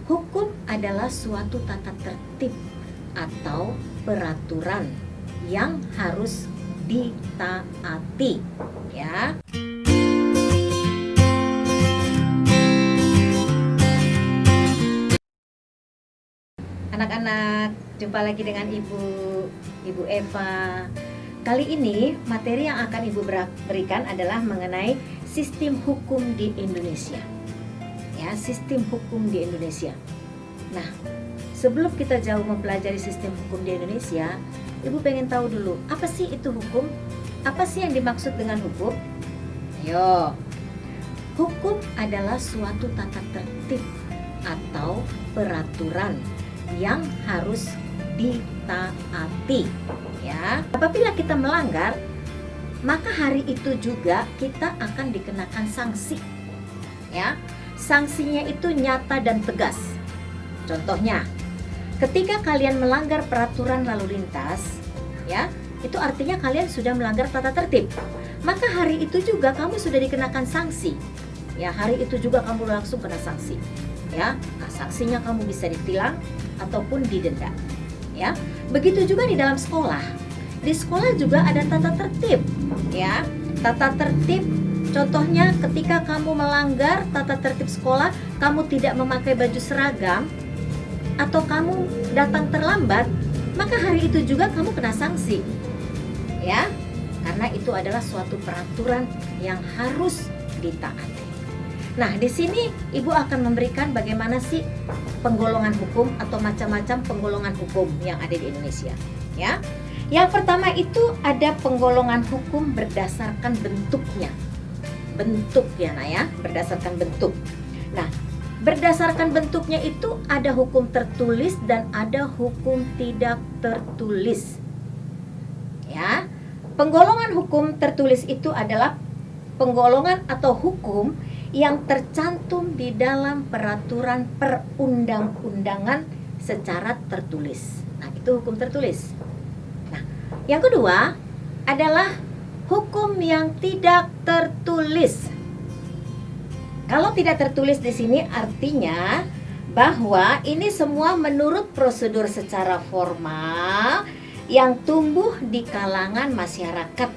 Hukum adalah suatu tata tertib atau peraturan yang harus ditaati, ya. Anak-anak, jumpa lagi dengan Ibu Eva. Kali ini materi yang akan Ibu berikan adalah mengenai sistem hukum di Indonesia. Ya, sistem hukum di Indonesia. Nah, sebelum kita jauh mempelajari sistem hukum di Indonesia, Ibu pengen tahu dulu, apa sih itu hukum? Apa sih yang dimaksud dengan hukum? Ayo. Hukum adalah suatu tata tertib atau peraturan yang harus ditaati, ya. Apabila kita melanggar, maka hari itu juga kita akan dikenakan sanksi, ya. Sanksinya itu nyata dan tegas. Contohnya, ketika kalian melanggar peraturan lalu lintas, ya, itu artinya kalian sudah melanggar tata tertib. Maka hari itu juga kamu sudah dikenakan sanksi. Ya, hari itu juga kamu langsung kena sanksi. Ya, nah, sanksinya kamu bisa ditilang ataupun didenda. Ya, begitu juga di dalam sekolah. Di sekolah juga ada tata tertib. Ya, tata tertib. Contohnya ketika kamu melanggar tata tertib sekolah, kamu tidak memakai baju seragam atau kamu datang terlambat, maka hari itu juga kamu kena sanksi. Ya, karena itu adalah suatu peraturan yang harus ditaati. Nah, di sini Ibu akan memberikan bagaimana sih penggolongan hukum atau macam-macam penggolongan hukum yang ada di Indonesia. Ya, yang pertama itu ada penggolongan hukum berdasarkan bentuknya. Bentuk ya, Nak, ya, berdasarkan bentuk. Nah, berdasarkan bentuknya itu ada hukum tertulis dan ada hukum tidak tertulis. Ya, penggolongan hukum tertulis itu adalah penggolongan atau hukum yang tercantum di dalam peraturan perundang-undangan secara tertulis. Nah, itu hukum tertulis. Nah, yang kedua adalah hukum yang tidak tertulis. Kalau tidak tertulis di sini artinya bahwa ini semua menurut prosedur secara formal yang tumbuh di kalangan masyarakat,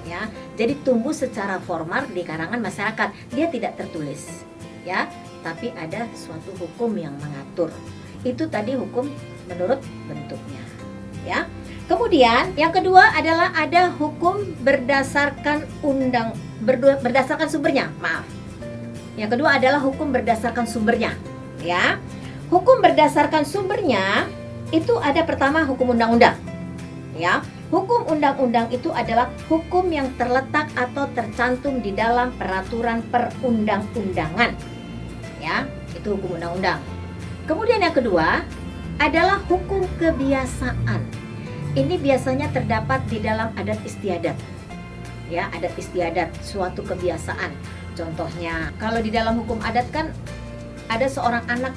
ya. Jadi tumbuh secara formal di kalangan masyarakat, dia tidak tertulis, ya, tapi ada suatu hukum yang mengatur. Itu tadi hukum menurut bentuknya, ya. Kemudian yang kedua adalah ada hukum berdasarkan berdasarkan sumbernya. Maaf. Yang kedua adalah hukum berdasarkan sumbernya, ya. Hukum berdasarkan sumbernya itu ada pertama hukum undang-undang. Ya. Hukum undang-undang itu adalah hukum yang terletak atau tercantum di dalam peraturan perundang-undangan. Ya, itu hukum undang-undang. Kemudian yang kedua adalah hukum kebiasaan. Ini biasanya terdapat di dalam adat istiadat. Ya, adat istiadat, suatu kebiasaan. Contohnya, kalau di dalam hukum adat kan ada seorang anak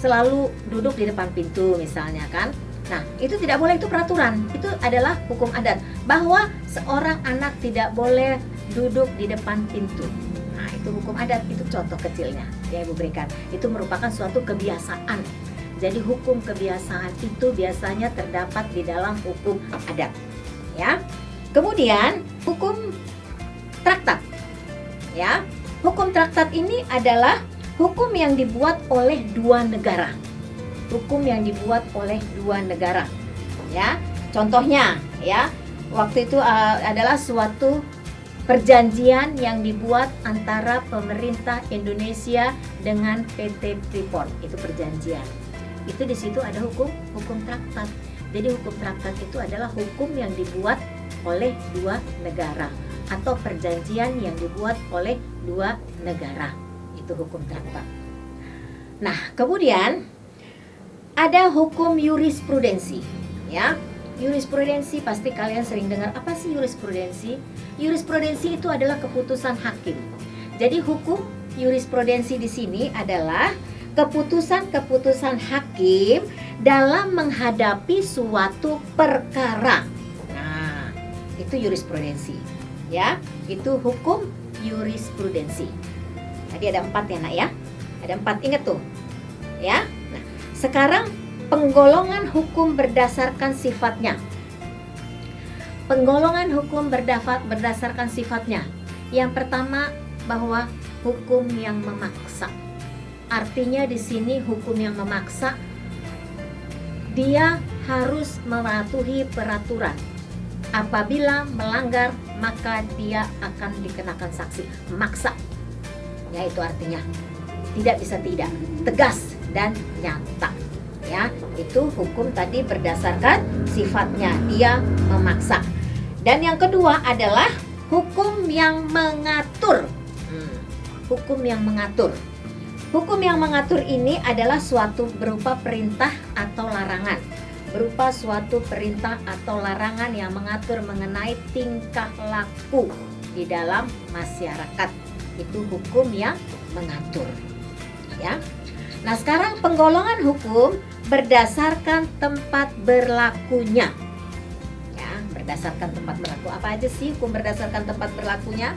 selalu duduk di depan pintu misalnya kan. Nah, itu tidak boleh, itu peraturan. Itu adalah hukum adat bahwa seorang anak tidak boleh duduk di depan pintu. Nah, itu hukum adat, itu contoh kecilnya yang Ibu berikan. Itu merupakan suatu kebiasaan. Jadi hukum kebiasaan itu biasanya terdapat di dalam hukum adat, ya. Kemudian hukum traktat, ya. Hukum traktat ini adalah hukum yang dibuat oleh dua negara. Hukum yang dibuat oleh dua negara, ya. Contohnya, ya, waktu itu adalah suatu perjanjian yang dibuat antara pemerintah Indonesia dengan PT Freeport. Itu perjanjian. Itu di situ ada hukum traktat. Jadi hukum traktat itu adalah hukum yang dibuat oleh dua negara atau perjanjian yang dibuat oleh dua negara. Itu hukum traktat. Nah, kemudian ada hukum jurisprudensi, ya. Jurisprudensi pasti kalian sering dengar. Apa sih jurisprudensi? Jurisprudensi itu adalah keputusan hakim. Jadi hukum jurisprudensi di sini adalah keputusan-keputusan hakim dalam menghadapi suatu perkara. Nah, itu jurisprudensi, ya. Itu hukum jurisprudensi. Tadi ada 4 ya, Nak, ya. Ada 4, ingat tuh. ya. Nah, sekarang penggolongan hukum berdasarkan sifatnya. Penggolongan hukum berdasarkan sifatnya. Yang pertama, bahwa hukum yang memaksa. Artinya di sini hukum yang memaksa, dia harus mematuhi peraturan. Apabila melanggar, maka dia akan dikenakan sanksi. Memaksa, ya itu artinya tidak bisa tidak, tegas dan nyata. Ya, itu hukum tadi berdasarkan sifatnya, dia memaksa. Dan yang kedua adalah hukum yang mengatur. Hukum yang mengatur. Hukum yang mengatur ini adalah suatu berupa perintah atau larangan. Berupa suatu perintah atau larangan yang mengatur mengenai tingkah laku di dalam masyarakat. Itu hukum yang mengatur. Ya. Nah, sekarang penggolongan hukum berdasarkan tempat berlakunya. Ya, berdasarkan tempat berlaku. Apa aja sih hukum berdasarkan tempat berlakunya?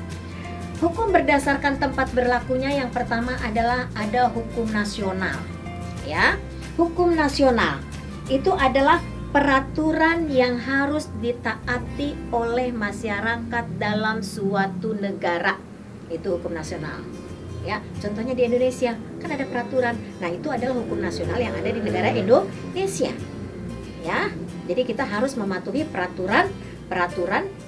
Hukum berdasarkan tempat berlakunya yang pertama adalah ada hukum nasional. Ya, hukum nasional itu adalah peraturan yang harus ditaati oleh masyarakat dalam suatu negara. Itu hukum nasional. Ya, contohnya di Indonesia kan ada peraturan. Nah, itu adalah hukum nasional yang ada di negara Indonesia. Ya, jadi kita harus mematuhi peraturan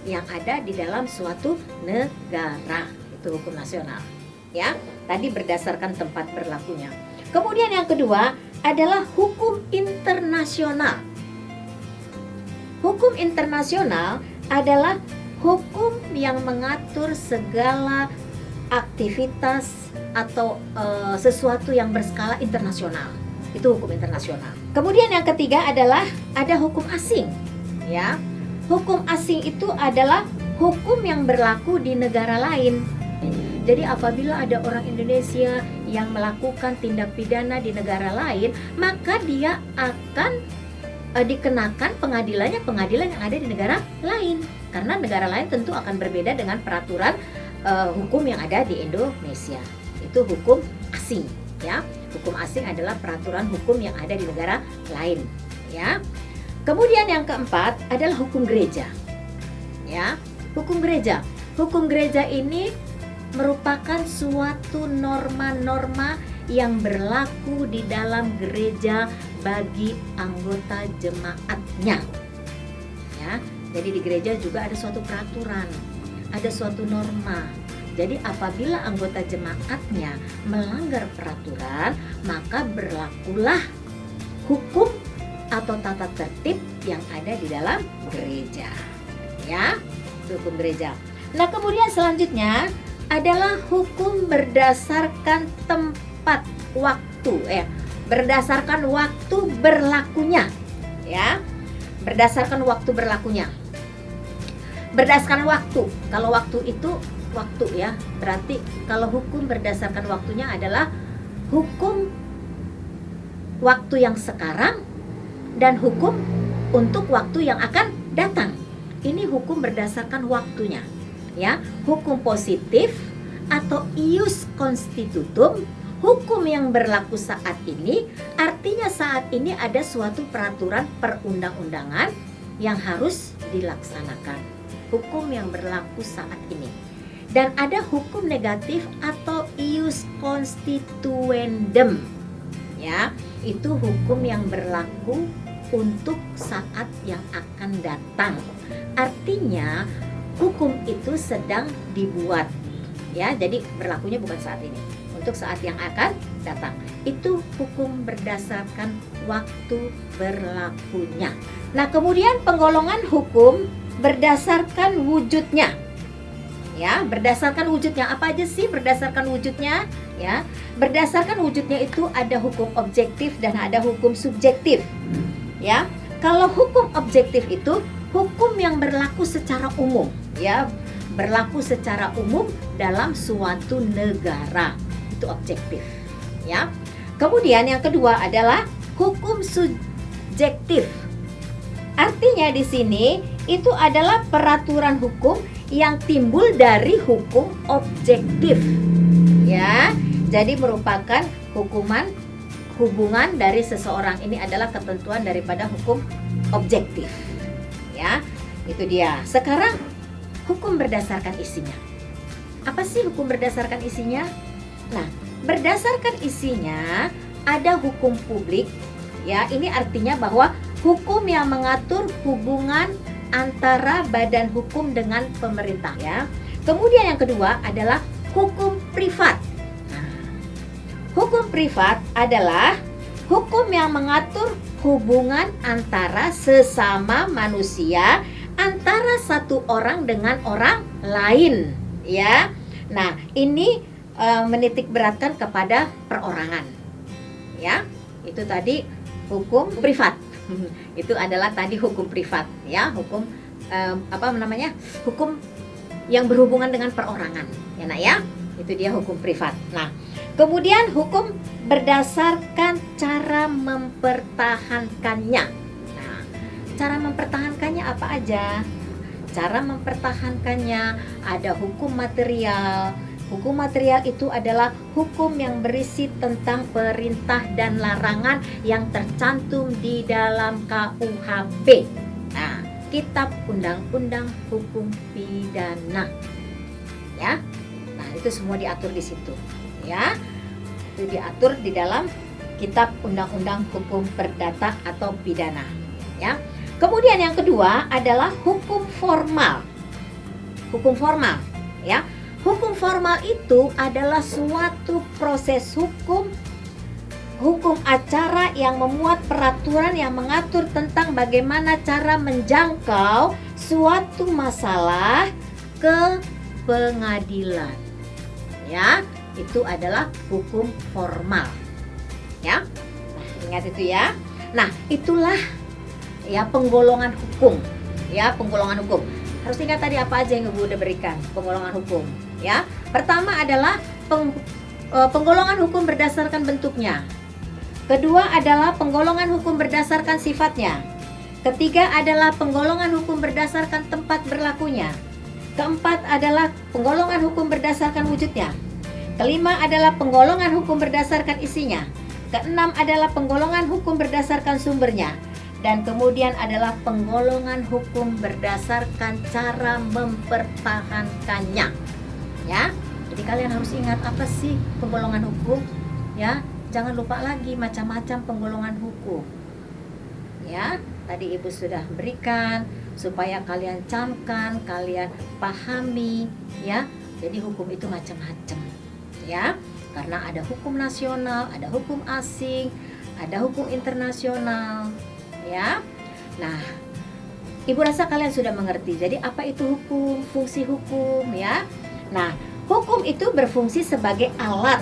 yang ada di dalam suatu negara. Itu hukum nasional. Ya, tadi berdasarkan tempat berlakunya. Kemudian yang kedua adalah hukum internasional. Hukum internasional adalah hukum yang mengatur segala aktivitas atau sesuatu yang berskala internasional. Itu hukum internasional. Kemudian yang ketiga adalah ada hukum asing. Ya, hukum asing itu adalah hukum yang berlaku di negara lain. Jadi apabila ada orang Indonesia yang melakukan tindak pidana di negara lain, maka dia akan dikenakan pengadilan yang ada di negara lain. Karena negara lain tentu akan berbeda dengan peraturan hukum yang ada di Indonesia. Itu hukum asing, ya. Hukum asing adalah peraturan hukum yang ada di negara lain, ya. Kemudian yang keempat adalah hukum gereja. Ya, hukum gereja. Hukum gereja ini merupakan suatu norma-norma yang berlaku di dalam gereja bagi anggota jemaatnya. Ya, jadi di gereja juga ada suatu peraturan, ada suatu norma. Jadi apabila anggota jemaatnya melanggar peraturan, maka berlakulah hukum atau tata tertib yang ada di dalam gereja. Ya, itu hukum gereja. Nah, kemudian selanjutnya adalah hukum berdasarkan tempat waktu, berdasarkan waktu berlakunya, ya, berdasarkan waktu berlakunya. Berdasarkan waktu, kalau waktu itu waktu, ya, berarti kalau hukum berdasarkan waktunya adalah hukum waktu yang sekarang dan hukum untuk waktu yang akan datang. Ini hukum berdasarkan waktunya. Ya, hukum positif atau ius constitutum, hukum yang berlaku saat ini, artinya saat ini ada suatu peraturan perundang-undangan yang harus dilaksanakan. Hukum yang berlaku saat ini. Dan ada hukum negatif atau ius constituendum. Ya, itu hukum yang berlaku untuk saat yang akan datang. Artinya hukum itu sedang dibuat, ya, jadi berlakunya bukan saat ini, untuk saat yang akan datang. Itu hukum berdasarkan waktu berlakunya. Nah, kemudian penggolongan hukum berdasarkan wujudnya. Ya, berdasarkan wujudnya. Apa aja sih berdasarkan wujudnya? Ya, berdasarkan wujudnya itu ada hukum objektif dan ada hukum subjektif. Ya, kalau hukum objektif itu hukum yang berlaku secara umum, ya, berlaku secara umum dalam suatu negara. Itu objektif, ya. Kemudian yang kedua adalah hukum subjektif. Artinya di sini itu adalah peraturan hukum yang timbul dari hukum objektif. Ya, jadi merupakan hubungan dari seseorang ini adalah ketentuan daripada hukum objektif. Ya, itu dia. Sekarang hukum berdasarkan isinya. Apa sih hukum berdasarkan isinya? Nah, berdasarkan isinya ada hukum publik. Ya, ini artinya bahwa hukum yang mengatur hubungan antara badan hukum dengan pemerintah, ya. Kemudian yang kedua adalah hukum privat. Hukum privat adalah hukum yang mengatur hubungan antara sesama manusia, antara satu orang dengan orang lain, ya. Nah, ini menitik beratkan kepada perorangan, ya. Itu tadi hukum privat. Itu adalah tadi hukum privat, ya. Hukum hukum yang berhubungan dengan perorangan, ya nak ya. Itu dia hukum privat. Nah, kemudian hukum berdasarkan cara mempertahankannya. Nah, cara mempertahankannya apa aja? Cara mempertahankannya ada hukum material. Hukum material itu adalah hukum yang berisi tentang perintah dan larangan yang tercantum di dalam KUHP. Nah, Kitab Undang-Undang Hukum Pidana. Ya. Nah, itu semua diatur di situ, ya. Itu diatur di dalam Kitab Undang-Undang Hukum Perdata atau Pidana, ya. Kemudian yang kedua adalah hukum formal. Hukum formal, ya. Hukum formal itu adalah suatu proses hukum acara yang memuat peraturan yang mengatur tentang bagaimana cara menjangkau suatu masalah ke pengadilan. Ya, itu adalah hukum formal. Ya. Nah, ingat itu ya. Nah, itulah ya penggolongan hukum. Ya, penggolongan hukum. Harus ingat tadi apa aja yang Ibu udah berikan, penggolongan hukum, ya. Pertama adalah penggolongan hukum berdasarkan bentuknya. Kedua adalah penggolongan hukum berdasarkan sifatnya. Ketiga adalah penggolongan hukum berdasarkan tempat berlakunya. Keempat adalah penggolongan hukum berdasarkan wujudnya. Kelima adalah penggolongan hukum berdasarkan isinya. Keenam adalah penggolongan hukum berdasarkan sumbernya. Dan kemudian adalah penggolongan hukum berdasarkan cara mempertahankannya. Ya, jadi kalian harus ingat apa sih penggolongan hukum, ya. Jangan lupa lagi macam-macam penggolongan hukum. Ya, tadi Ibu sudah berikan supaya kalian camkan, kalian pahami, ya. Jadi hukum itu macam-macam, ya. Karena ada hukum nasional, ada hukum asing, ada hukum internasional. Ya, nah, Ibu rasa kalian sudah mengerti. Jadi apa itu hukum, fungsi hukum, ya? Nah, hukum itu berfungsi sebagai alat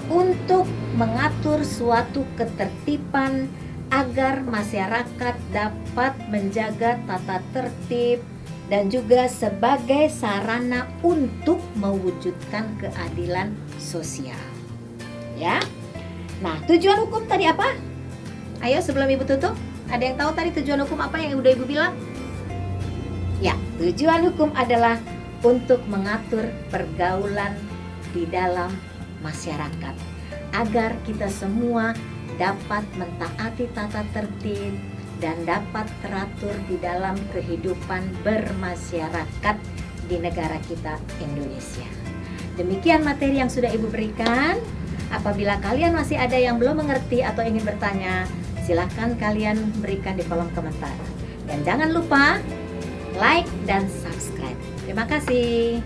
untuk mengatur suatu ketertiban agar masyarakat dapat menjaga tata tertib dan juga sebagai sarana untuk mewujudkan keadilan sosial. Ya. Nah, tujuan hukum tadi apa? Ayo sebelum Ibu tutup. Ada yang tahu tadi tujuan hukum apa yang udah Ibu bilang? Ya, tujuan hukum adalah untuk mengatur pergaulan di dalam masyarakat agar kita semua dapat mentaati tata tertib dan dapat teratur di dalam kehidupan bermasyarakat di negara kita Indonesia. Demikian materi yang sudah Ibu berikan. Apabila kalian masih ada yang belum mengerti atau ingin bertanya, silakan kalian berikan di kolom komentar. Dan jangan lupa like dan subscribe. Terima kasih.